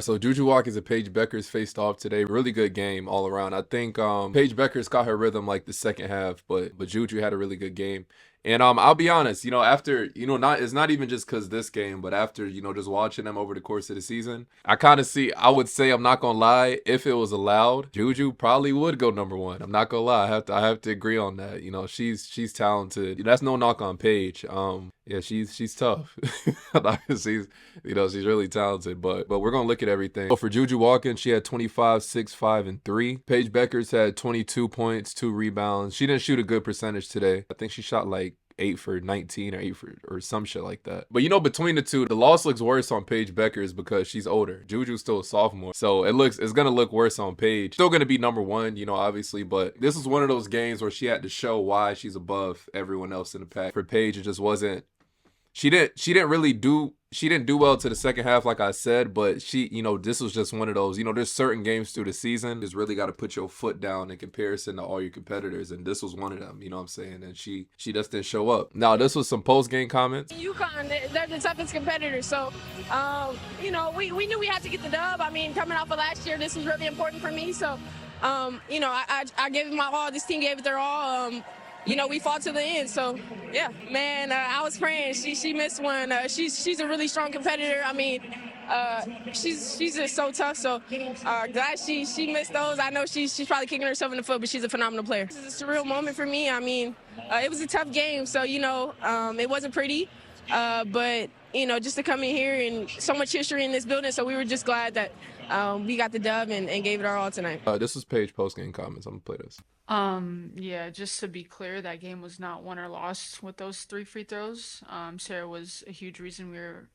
So JuJu Watkins and Paige Bueckers faced off today. Really good game all around. I think Paige Bueckers got her rhythm like the second half, but JuJu had a really good game. And I'll be honest, after not it's not even just because this game, but after just watching them over the course of the season, I kind of see. I would say, I'm not gonna lie, if it was allowed, JuJu probably would go number one. I'm not gonna lie, I have to agree on that. She's talented. That's no knock on Paige. Yeah, she's tough. She's really talented, but we're gonna look at everything. So for JuJu Watkins, she had 25, 6, 5, and 3. Paige Bueckers had 22 points, 2 rebounds. She didn't shoot a good percentage today. I think she shot like 8 for 19 or 8 for or some shit like that. But between the two, the loss looks worse on Paige Bueckers because she's older. JuJu's still a sophomore, so it's gonna look worse on Paige. Still gonna be number one, obviously, but this was one of those games where she had to show why she's above everyone else in the pack. For Paige, it just wasn't. She didn't do well to the second half, like I said, but this was just one of those, there's certain games through the season, just really got to put your foot down in comparison to all your competitors, and this was one of them, you know what I'm saying, and she just didn't show up. Now, this was some post-game comments. UConn, they're the toughest competitors, so, we knew we had to get the dub. I mean, coming off of last year, this was really important for me, so, I gave it my all. This team gave it their all. We fought to the end, so yeah, man. I was praying. She missed one. She's a really strong competitor. I mean, she's just so tough. So glad she missed those. I know she's probably kicking herself in the foot, but she's a phenomenal player. This is a surreal moment for me. I mean, it was a tough game, so it wasn't pretty, but just to come in here and so much history in this building. So we were just glad that we got the dub and gave it our all tonight. This is Paige post-game comments. I'm gonna play this. Yeah, just to be clear, that game was not won or lost with those 3 free throws. Sarah was a huge reason we were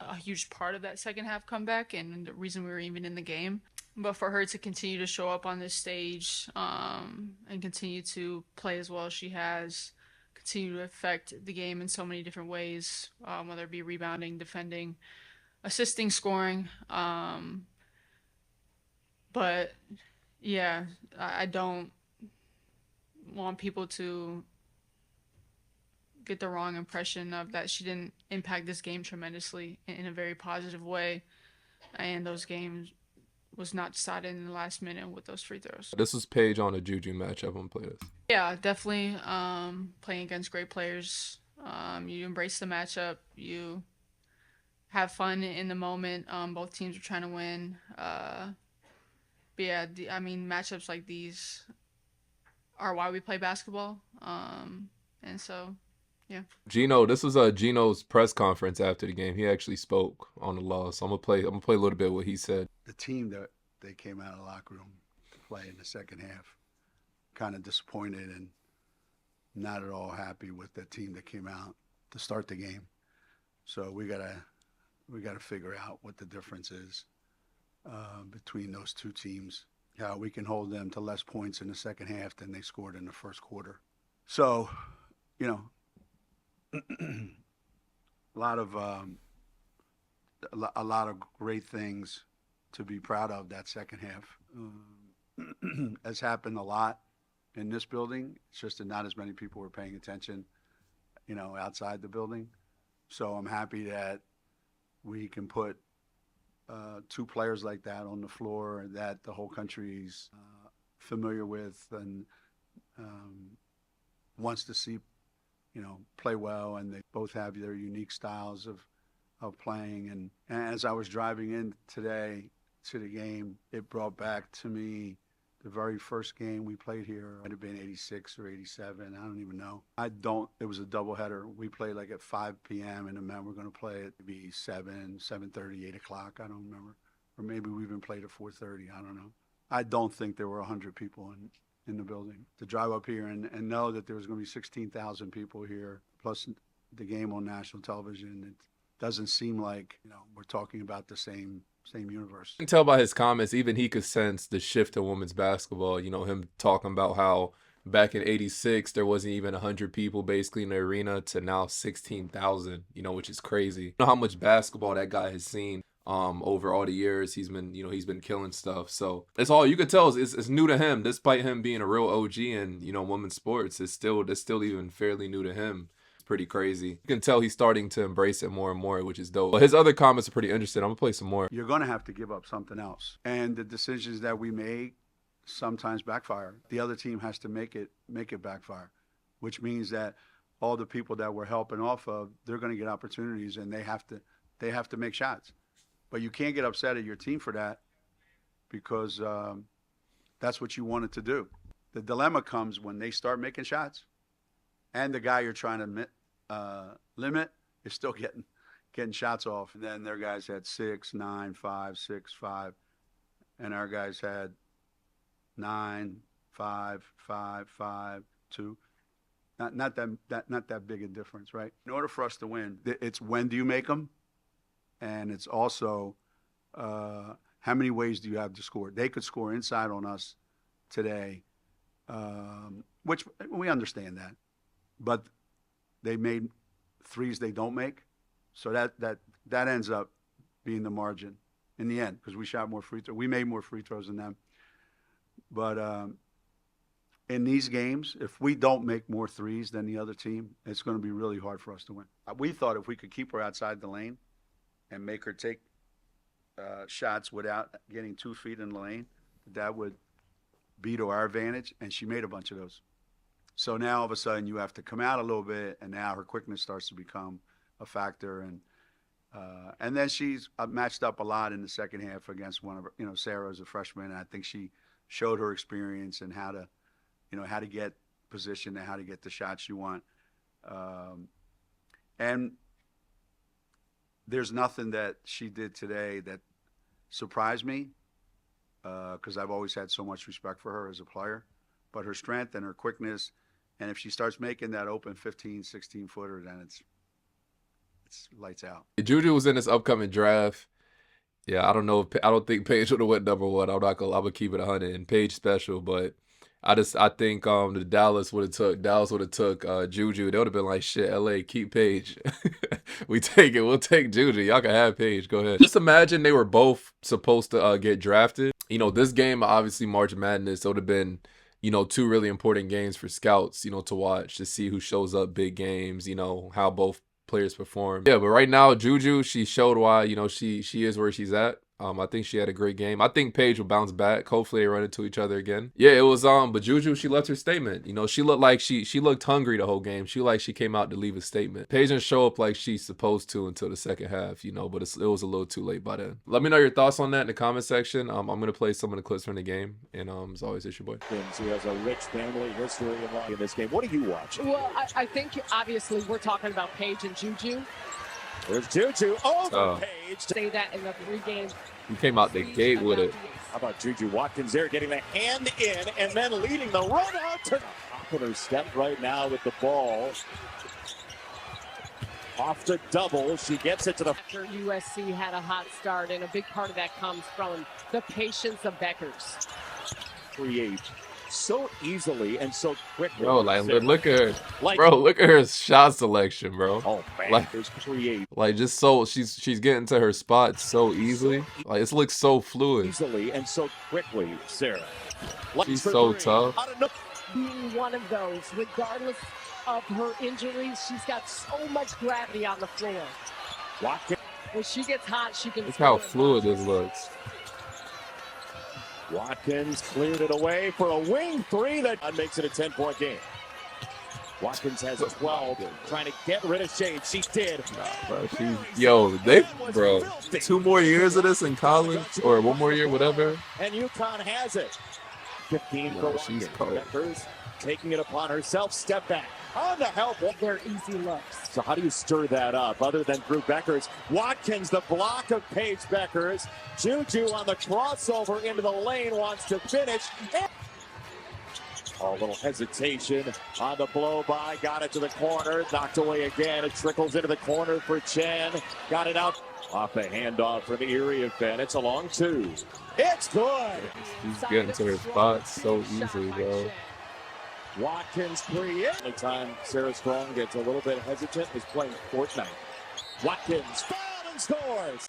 a huge part of that second half comeback and the reason we were even in the game. But for her to continue to show up on this stage, and continue to play as well as she has, continue to affect the game in so many different ways, whether it be rebounding, defending, assisting, scoring. But yeah, I don't want people to get the wrong impression of that she didn't impact this game tremendously in a very positive way. And those games was not decided in the last minute with those free throws. This is Paige on a JuJu matchup. I'm gonna play this. Yeah, definitely playing against great players. You embrace the matchup. You have fun in the moment. Both teams are trying to win. But yeah, matchups like these are why we play basketball. And so, yeah. Geno, this was Geno's press conference after the game. He actually spoke on the loss. I'm gonna play a little bit of what he said. The team that they came out of the locker room to play in the second half, kind of disappointed and not at all happy with the team that came out to start the game. So we gotta figure out what the difference is between those two teams, how we can hold them to less points in the second half than they scored in the first quarter. So, a lot of great things to be proud of that second half. Has happened a lot in this building. It's just that not as many people were paying attention, outside the building. So I'm happy that we can put 2 players like that on the floor that the whole country's familiar with and wants to see, play well, and they both have their unique styles of playing. And as I was driving in today to the game, it brought back to me the very first game we played here. It might have been 86 or 87. I don't even know. It was a doubleheader. We played like at 5 p.m. and the men were going to play at maybe 7:30, 8 o'clock. I don't remember. Or maybe we even played at 4:30. I don't know. I don't think there were 100 people in the building. To drive up here and know that there was going to be 16,000 people here, plus the game on national television, it doesn't seem like, we're talking about the same universe. You can tell by his comments, even he could sense the shift in women's basketball. Him talking about how back in 86, there wasn't even 100 people basically in the arena to now 16,000, which is crazy. You know how much basketball that guy has seen over all the years. He's been killing stuff. So it's all you could tell is it's new to him, despite him being a real OG in, women's sports. It's still even fairly new to him. pretty crazy. You can tell he's starting to embrace it more and more, which is dope. But his other comments are pretty interesting. I'm gonna play some more. You're going to have to give up something else. And the decisions that we make sometimes backfire. The other team has to make it backfire, which means that all the people that we're helping off of, they're going to get opportunities, and they have to make shots. But you can't get upset at your team for that, because that's what you wanted to do. The dilemma comes when they start making shots, and the guy you're trying to limit is still getting shots off. And then their guys had 6, 9, 5, 6, 5, and our guys had 9, 5, 5, 5, 2. Not that big a difference, right? In order for us to win, it's when do you make them, and it's also how many ways do you have to score. They could score inside on us today, which we understand that, but they made threes they don't make, so that ends up being the margin in the end, because we shot more free throws. We made more free throws than them, but in these games, if we don't make more threes than the other team, it's going to be really hard for us to win. We thought if we could keep her outside the lane and make her take shots without getting 2 feet in the lane, that would be to our advantage, and she made a bunch of those. So now all of a sudden you have to come out a little bit, and now her quickness starts to become a factor. And then she's matched up a lot in the second half against one of her, Sarah's a freshman, and I think she showed her experience and how to get position and how to get the shots you want. And there's nothing that she did today that surprised me, because I've always had so much respect for her as a player. But her strength and her quickness, and if she starts making that open 15, 16-footer, then it's lights out. JuJu was in this upcoming draft. Yeah, I don't think Paige would have went #1. I'm gonna keep it 100, and Paige special, but I think the Dallas would have took JuJu. They would have been like, shit, LA, keep Paige. We'll take JuJu. Y'all can have Paige. Go ahead. Just imagine they were both supposed to get drafted. This game, obviously March Madness, it would have been, 2 really important games for scouts, to watch, to see who shows up big games, how both players perform. Yeah, but right now, JuJu, she showed why, she is where she's at. I think she had a great game. I think Paige will bounce back. Hopefully they run into each other again. Yeah, it was but JuJu, she left her statement. She looked like she looked hungry the whole game. She came out to leave a statement. Paige didn't show up like she's supposed to until the second half, but it was a little too late by then. Let me know your thoughts on that in the comment section. I'm gonna play some of the clips from the game, and as always, it's your boy. He has a rich family history in this game. What do you watch? Well, I think obviously we're talking about Paige and JuJu. There's JuJu over Paige. Say that in the 3 games. He came out the gate with it. How about JuJu Watkins there getting the hand in and then leading the run out to her step right now with the ball. Off to double. She gets it to the... After USC had a hot start, and a big part of that comes from the patience of Bueckers. Create so easily and so quickly. Bro, look at her. Look at her shot selection, bro. Oh, man. There's create. Just so she's getting to her spots so easily. It looks so fluid. Easily and so quickly, Sarah. She's so tough. Being one of those, regardless of her injuries, she's got so much gravity on the floor. Watkins. When she gets hot, she can... Look how fluid this looks. Watkins cleared it away for a wing 3 that makes it a 10-point game. Watkins has 12, trying to get rid of Shade. She did. Bro, 2 more years of this in college, or 1 more year, whatever. And UConn has it. 15 for she's Bueckers taking it upon herself. Step back. On the help. They're easy looks. So how do you stir that up other than through Bueckers? Watkins, the block of Paige Bueckers. JuJu on the crossover into the lane, wants to finish. A little hesitation on the blow by. Got it to the corner. Knocked away again. It trickles into the corner for Chen. Got it out. Off the handoff from Iriafen. It's a long 2. It's good. She's getting to her spots so easily, bro. Watkins create. The time Sarah Strong gets a little bit hesitant is playing Fortnite. Watkins fouled and scores.